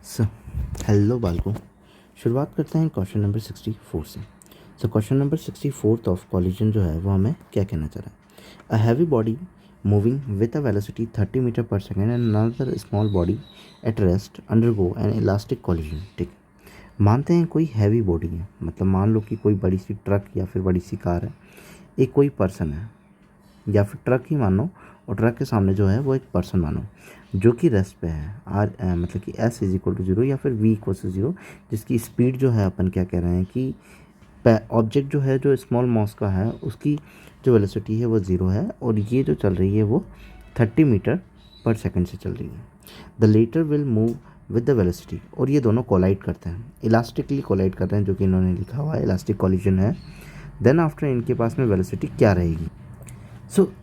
So hello बालकों, शुरुआत करते हैं क्वेश्चन नंबर 64 से। क्वेश्चन नंबर 64 ऑफ कॉलिजन जो है वो हमें क्या कहना चाह रहा है। A heavy body moving with a velocity 30 metre per second and another small body at rest undergo an elastic collision. ठीक है, मानते हैं कोई हैवी बॉडी है, मतलब मान लो कि कोई बड़ी सी ट्रक या फिर बड़ी सी कार है, एक कोई पर्सन है या फिर ट्रक ही मानो, और ट्रक के सामने जो है वो एक पर्सन मानो जो कि रेस्ट पे है। मतलब कि S is equal to zero या फिर वी इक्वल टू ज़ीरो, जिसकी स्पीड जो है अपन क्या कह रहे हैं कि ऑब्जेक्ट जो है जो स्मॉल मॉस का है उसकी जो वेलोसिटी है वो ज़ीरो है, और ये जो चल रही है वो 30 मीटर पर सेकेंड से चल रही है। The latter will move with the velocity, और ये दोनों कोलाइड करते हैं, इलास्टिकली कोलाइड करते हैं, जो कि इन्होंने लिखा हुआ है इलास्टिक कॉलिजन है। देन आफ्टर इनके पास में वेलोसिटी क्या रहेगी।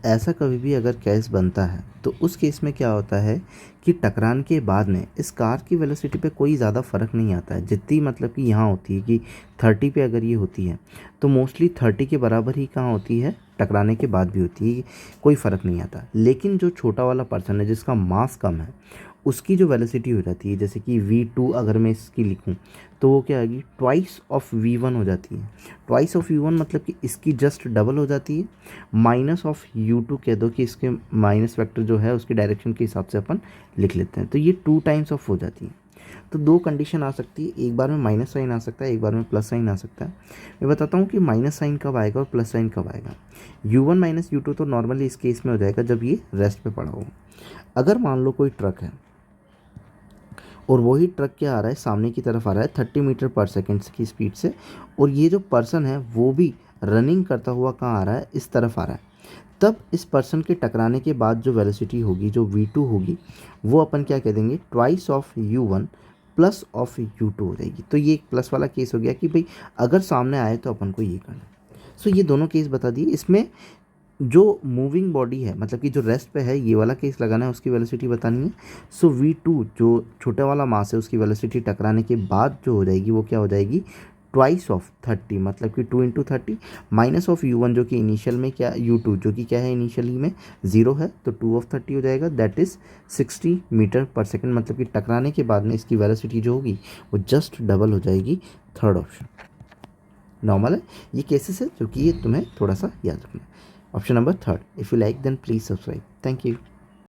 ऐसा कभी भी अगर केस बनता है तो उस केस में क्या होता है कि टकराने के बाद में इस कार की वेलोसिटी पे कोई ज़्यादा फ़र्क नहीं आता है, जितनी मतलब कि यहाँ होती है कि 30 पे अगर ये होती है तो मोस्टली 30 के बराबर ही कहाँ होती है, टकराने के बाद भी होती है, कोई फ़र्क नहीं आता। लेकिन जो छोटा वाला पर्सन है जिसका मास कम है उसकी जो वेलोसिटी हो जाती है, जैसे कि v2 अगर मैं इसकी लिखूं तो वो क्या आएगी, ट्वाइस ऑफ v1 हो जाती है। ट्वाइस ऑफ v1 मतलब कि इसकी जस्ट डबल हो जाती है। माइनस ऑफ u2 कह दो कि इसके माइनस वेक्टर जो है उसके डायरेक्शन के हिसाब से अपन लिख लेते हैं, तो ये 2 टाइम्स ऑफ हो जाती है। तो दो कंडीशन आ सकती है, एक बार में माइनस साइन आ सकता है, एक बार में प्लस साइन आ सकता है। मैं बताता हूँ कि माइनस साइन कब आएगा और प्लस साइन कब आएगा। u1 माइनस u2 तो नॉर्मली इस केस में हो जाएगा जब ये रेस्ट पे पड़ा हो। अगर मान लो कोई ट्रक है और वही ट्रक क्या आ रहा है, सामने की तरफ आ रहा है 30 मीटर पर सेकेंड की स्पीड से, और ये जो पर्सन है वो भी रनिंग करता हुआ कहाँ आ रहा है, इस तरफ आ रहा है। तब इस पर्सन के टकराने के बाद जो वेलोसिटी होगी, जो v2 होगी, वो अपन क्या कह देंगे, twice of u1 plus of u2 हो जाएगी। तो ये एक प्लस वाला केस हो गया कि भाई अगर सामने आए तो अपन को ये करना। ये दोनों केस बता दिए। इसमें जो मूविंग बॉडी है, मतलब कि जो रेस्ट पे है, ये वाला केस लगाना है, उसकी वेलोसिटी बतानी है। v2 जो छोटा वाला मास है उसकी वेलोसिटी टकराने के बाद जो हो जाएगी वो क्या हो जाएगी, ट्वाइस ऑफ 30, मतलब कि 2 इंटू 30 माइनस ऑफ u1 जो कि इनिशियल में क्या, u2 जो कि क्या है इनिशियली में 0 है, तो 2 ऑफ 30 हो जाएगा, that is 60 metre per second. मतलब कि टकराने के बाद में इसकी वेलोसिटी जो होगी वो जस्ट डबल हो जाएगी। थर्ड ऑप्शन नॉर्मल है। ये केसेस है जो कि ये तुम्हें थोड़ा सा याद रखना है। Option number third. If you like then please subscribe. Thank you.